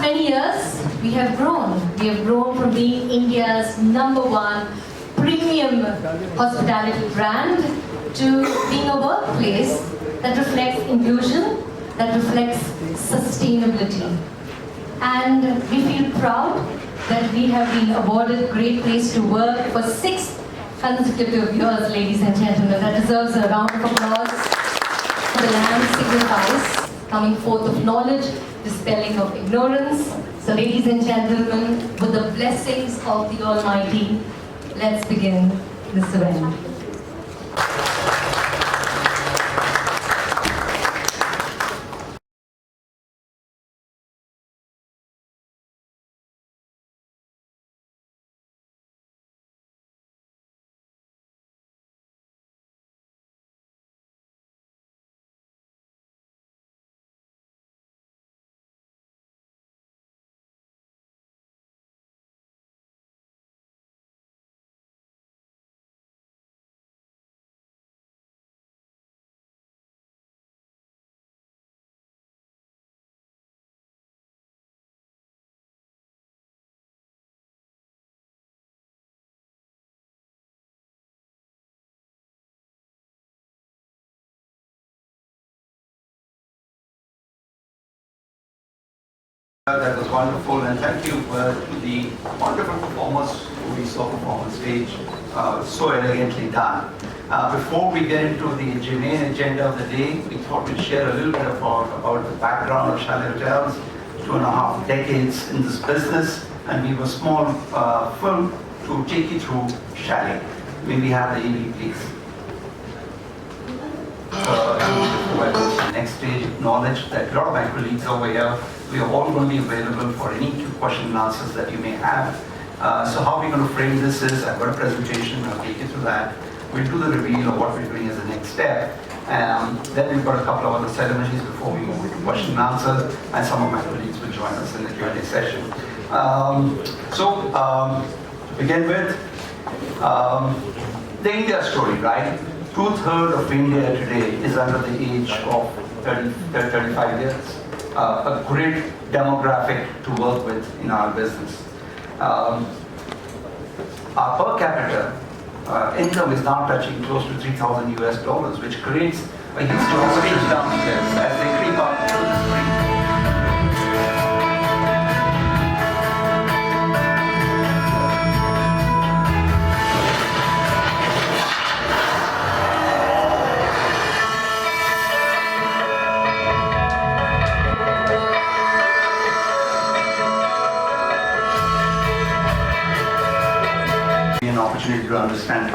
Many years, we have grown. We have grown from being India's #1 premium hospitality brand to being a workplace that reflects inclusion, that reflects sustainability. And we feel proud that we have been awarded Great Place to Work for 6 consecutive years, ladies and gentlemen. That deserves a round of applause. The land signifies coming forth of knowledge, dispelling of ignorance. So ladies and gentlemen, with the blessings of the Almighty, let's begin this event. That was wonderful, and thank you to the wonderful performers who we saw perform on stage. So elegantly done. Before we get into the main agenda of the day, we thought we'd share a little bit about the background of Chalet Hotels, 2.5 decades in this business, and we have a small film to take you through Chalet. May we have the EV, please. Before I go to the next stage, acknowledge that a lot of my colleagues over here, we are all going to be available for any question and answers that you may have. So how we're going to frame this is, I've got a presentation, I'll take you through that. We'll do the reveal of what we're doing as the next step. Then we've got a couple of other ceremonies before we move into question and answers, and some of my colleagues will join us in the Q&A session. To begin with, the India story, right? 2/3 of India today is under the age of 35 years. A great demographic to work with in our business. Our per capita income is now touching close to $3,000 US, which creates a huge dosage downstairs as they creep up to the street. Opportunity to understand,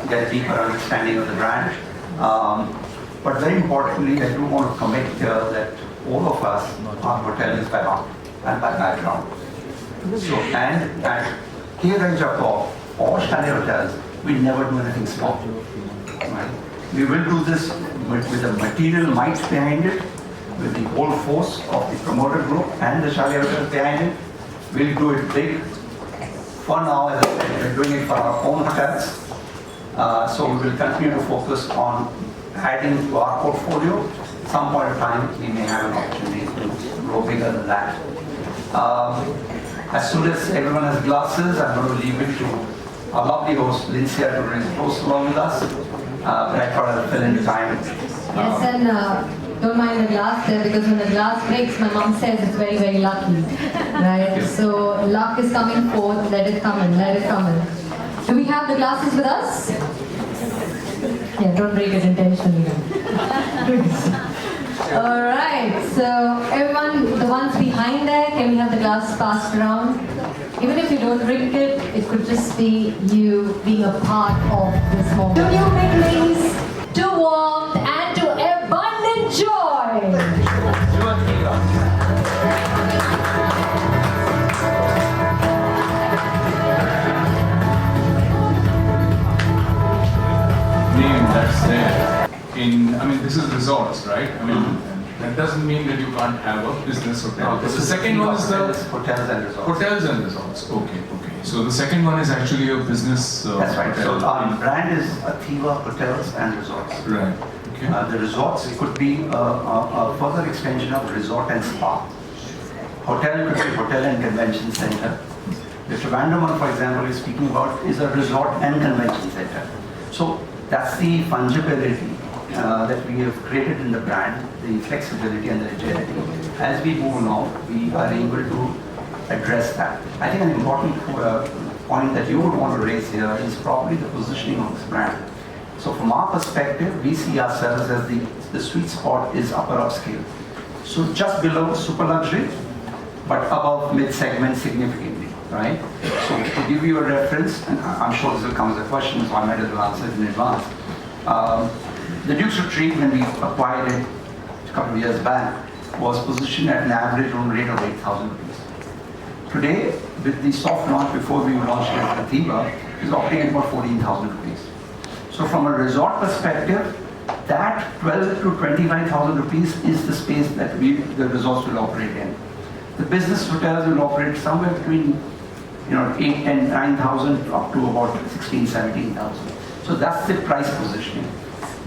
get a deeper understanding of the brand. But very importantly, I do want to commit here that all of us are hoteliers by heart and by background. So, and at K-Ranjapur or Chalet Hotels, we never do anything small. Right? We will do this with the material might behind it, with the whole force of the promoter group and the Chalet Hotels behind it. We'll do it big. For now, as I said, we're doing it for our own hotels. So we will continue to focus on adding to our portfolio. At some point of time, we may have an opportunity to grow bigger than that. As soon as everyone has glasses, I'm going to leave it to our lovely host, Lindsay, to bring the toast along with us. But I thought I'd fill in the time. Yes, and don't mind the glass there, because when the glass breaks, my mom says it's very, very lucky, right? So luck is coming forth, let it come in, let it come in. Do we have the glasses with us? Yeah, don't break it intentionally. All right, so everyone, the ones behind there, can we have the glass passed around? Even if you don't drink it, it could just be you being a part of this moment. To new beginnings, to warmth, and to abundant joy. Name that's there in, I mean, this is resorts, right? I mean, that doesn't mean that you can't have a business hotel. No, the second one is the hotels and resorts. Hotels and resorts. Okay. So the second one is actually a business. That's right. Hotel. So our brand is Athiva Hotels and Resorts. Right. Okay. The resorts could be a further extension of resort and spa. hotel could be hotel and convention center. The Trivandrum one, for example, is speaking about is a resort and convention center. So that's the fungibility that we have created in the brand, the flexibility and the agility. As we move along, we are able to address that. I think an important point that you would want to raise here is probably the positioning of this brand. So from our perspective, we see ourselves as the sweet spot is upper upscale. So just below super luxury, but above mid-segment significantly, right? So to give you a reference, and I'm sure this will come as a question, so I might as well answer it in advance. The Duke's Retreat, when we acquired it a couple of years back, was positioned at an average room rate of 8,000 rupees. Today, with the soft launch before we launched it at Athiva, is operating at about 14,000 rupees. So from a resort perspective, that 12 to 25,000 rupees is the space that the resorts will operate in. The business hotels will operate somewhere between 8 and 9,000 up to about 16, 17,000. So that's the price positioning.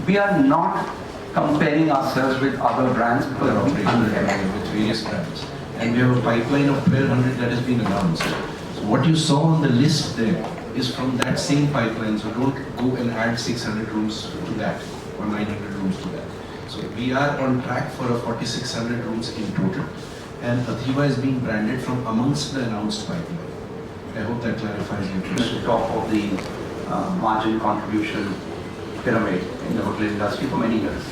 We are not comparing ourselves with other brands because we are with various brands. And we have a pipeline of 1,200 that has been announced. So what you saw on the list there is from that same pipeline. So don't go and add 600 rooms to that or 900 rooms to that. So we are on track for a 4,600 rooms in total. And Athiva is being branded from amongst the announced pipeline. I hope that clarifies your question. At the top of the margin contribution pyramid in the hotel industry for many years.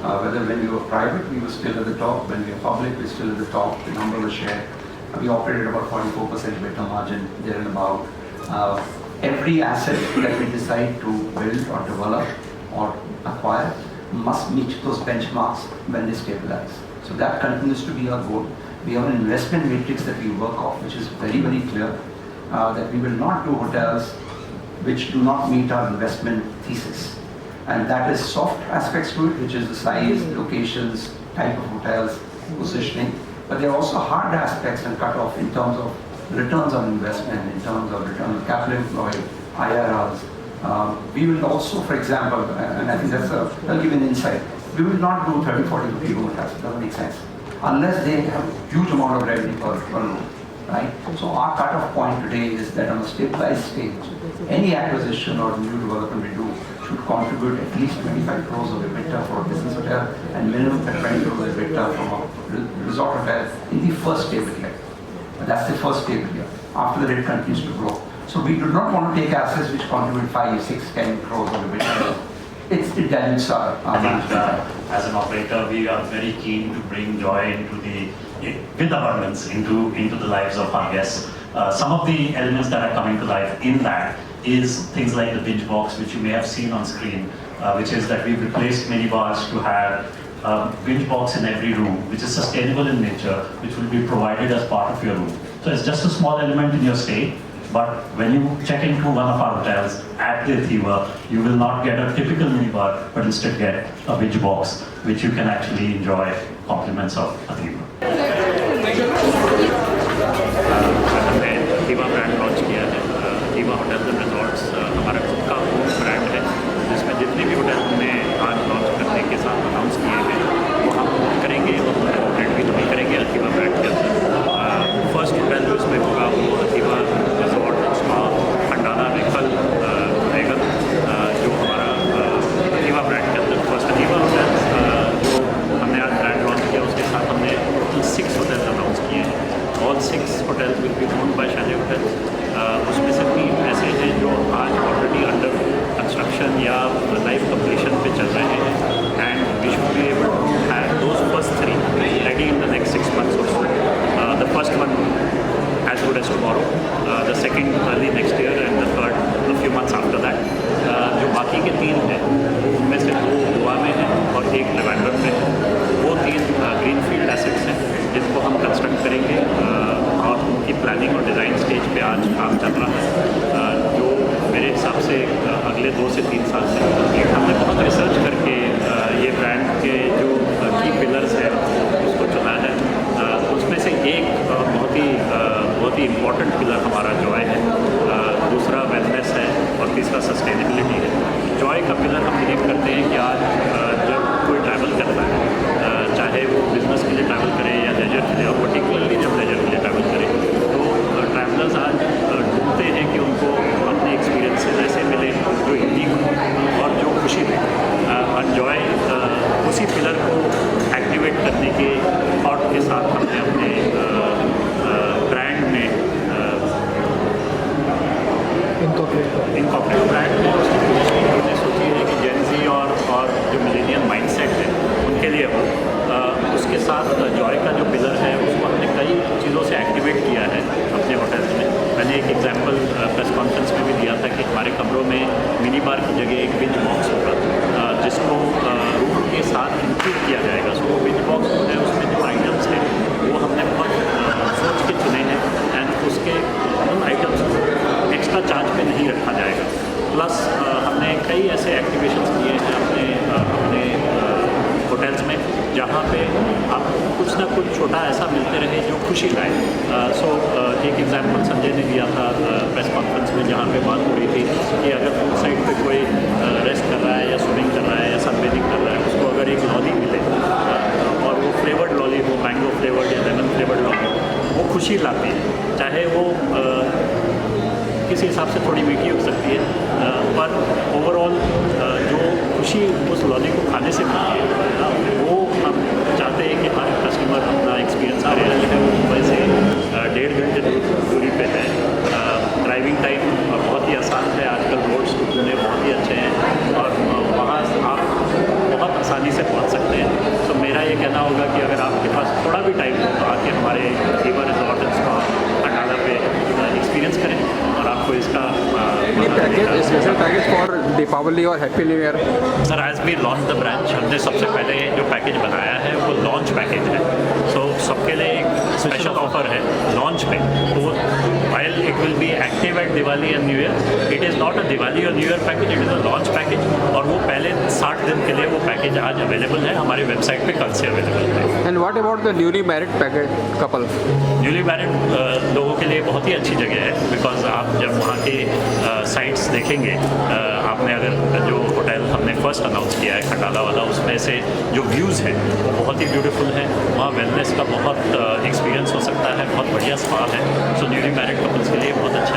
Whether when we were private, we were still at the top. When we were public, we were still at the top. The number was shared. We operated about 44% better margin there and about. Every asset that we decide to build or develop or acquire must meet those benchmarks when they stabilize. So that continues to be our goal. We have an investment matrix that we work off, which is very, very clear, that we will not do hotels which do not meet our investment thesis. And that is soft aspects to it, which is the size, locations, type of hotels, positioning. But there are also hard aspects and cut-off in terms of returns on investment, in terms of return on capital employed, IRRs. We will also, for example, and I think I'll give an insight, we will not do 30, 40 rupee room hotels. It doesn't make sense. Unless they have a huge amount of revenue per room, right? So our cut-off point today is that on a stabilized stage, any acquisition or new development we do should contribute at least 25 crores of EBITDA for a business hotel and minimum 20 crores of EBITDA from a resort hotel in the first stable year. That's the first stable year. After that, it continues to grow. So we do not want to take assets which contribute 5, 6, 10 crores of EBITDA. It dilutes our management. As an operator, we are very keen to bring joy with abundance into the lives of our guests. Some of the elements that are coming to life in that is things like the binge box, which you may have seen on screen, which is that we've replaced many bars to have binge box in every room, which is sustainable in nature, which will be provided as part of your room. So it's just a small element in your stay, but when you check into one of our hotels at the Athiva, you will not get a typical minibar, but instead get a binge box, which you can actually enjoy compliments of Athiva. Athiva brand launch किया है. Athiva Hotels and Resorts हमारा खुद का brand है, जिसमें जितने भी hotel हमने आज लॉन्च करने के साथ अनाउंस किए हैं वो हम करेंगे और ऑपरेट भी नहीं करेंगे Athiva ब्रांड के अंदर. फर्स्ट होटल जो इसमें होगा वो Athiva रिजॉर्ट स्पा खंडाला में कल रहेगा, जो हमारा Athiva ब्रांड के अंदर फर्स्ट Athiva होटल जो हमने आज ब्रांड लॉन्च किया, उसके साथ हमने 6 होटल्स अनाउंस किए हैं. All 6 hotels will be owned by Chalet hotels. उसमें से 3 ऐसे हैं जो आज ऑलरेडी अंडर कंस्ट्रक्शन या लाइफ कंप्लीशन पे चल रहे हैं, and we should be able to have those first 3 ready in the next 6 months or so. The first one as good as tomorrow, the second early next year, and the third a few months after that. जो बाकी के 3 हैं उनमें से 2 गोवा में हैं और 1 ट्रिवेंड्रम में है. वो 3 ग्रीनफील्ड एसेट्स हैं जिनको हम कंस्ट्रक्ट करेंगे और उनकी प्लानिंग और डिज़ाइन स्टेज पे आज काम चल रहा है, जो मेरे हिसाब से अगले 2 से 3 साल से कंप्लीट. हमने बहुत रिसर्च करके ये ब्रांड के जो की पिलर्स हैं उसको चुना है. उसमें से एक बहुत ही इम्पॉर्टेंट पिलर हमारा जॉय है, दूसरा वेलनेस है और तीसरा सस्टेनेबिलिटी है. जॉय का पिलर हम बिलीव करते हैं कि आज जब कोई ट्रैवल करता है, चाहे वो बिजनेस के लिए ट्रैवल करे या लेजर के लिए, और पर्टिकुलरली जब लेजर एग्जांपल प्रेस कॉन्फ्रेंस में भी दिया था कि हमारे कमरों में मिनी बार की जगह एक बिंज बॉक्स होगा, जिसको रूम के साथ इंक्लूड किया जाएगा। सो वो बिंज बॉक्स जो है उसमें जो आइटम्स हैं वो हमने बहुत सोच के चुने हैं, एंड उसके उन आइटम्स को एक्स्ट्रा चार्ज पे नहीं रखा जाएगा। प्लस हमने कई ऐसे एक्टिवेशंस किए हैं अपने होटल्स में जहाँ पे आपको कुछ ना कुछ छोटा ऐसा मिलते रहे जो खुशी लाए। सो एक एग्जांपल संजय ने दिया था प्रेस कॉन्फ्रेंस में, जहाँ पे बात हो रही थी कि अगर फूड साइड पे कोई रेस्ट कर रहा है या स्विमिंग कर रहा है या सनबेदिंग कर रहा है, उसको अगर एक लॉली मिले और वो फ्लेवर्ड लॉली हो, मैंगो फ्लेवर्ड या लेमन फ्लेवर्ड लॉली, वो खुशी लाती है। चाहे वो किसी हिसाब से थोड़ी मीठी हो सकती है, पर ओवरऑल जो खुशी उस लॉली को खाने से मिलती है वो हम चाहते हैं कि हर कस्टमर अपना एक्सपीरियंस आ रहा है। वो मुंबई से 1.5 घंटे दूरी पे है। ड्राइविंग टाइम बहुत ही आसान है, आजकल रोड्स टूटने बहुत ही अच्छे हैं और वहाँ आप बहुत आसानी से पहुँच सकते हैं। तो मेरा ये कहना होगा कि अगर आपके पास थोड़ा भी टाइम हो तो आके हमारे अथीवा रिजॉर्ट एंड स्पा खंडाला पे एक्सपीरियंस करें और आपको इसका स्पेशल पैकेज फॉर दीपावली और happy new year. Sir, as we launch the branch, हमने सबसे पहले जो पैकेज बनाया है वो लॉन्च पैकेज है। सो सबके लिए एक स्पेशल ऑफर है लॉन्च पे। तो while it will be active at Diwali and new year, it is not a Diwali और new year package, it is a launch package. और वो पहले 60 दिन के लिए वो पैकेज आज अवेलेबल है हमारी वेबसाइट पे, कल से अवेलेबल है। And what about the newly married package couple? Newly married लोगों के लिए बहुत ही अच्छी जगह है, बिकॉज आप जब वहाँ के साइट्स देखेंगे, आपने अगर जो होटल हमने फर्स्ट अनाउंस किया है खंडाला वाला, उसमें से जो व्यूज़ हैं वो बहुत ही ब्यूटीफुल है। वहाँ वेलनेस का बहुत एक्सपीरियंस हो सकता है, बहुत बढ़िया स्पा है। सो न्यूली मैरिड कपल्स के लिए बहुत अच्छा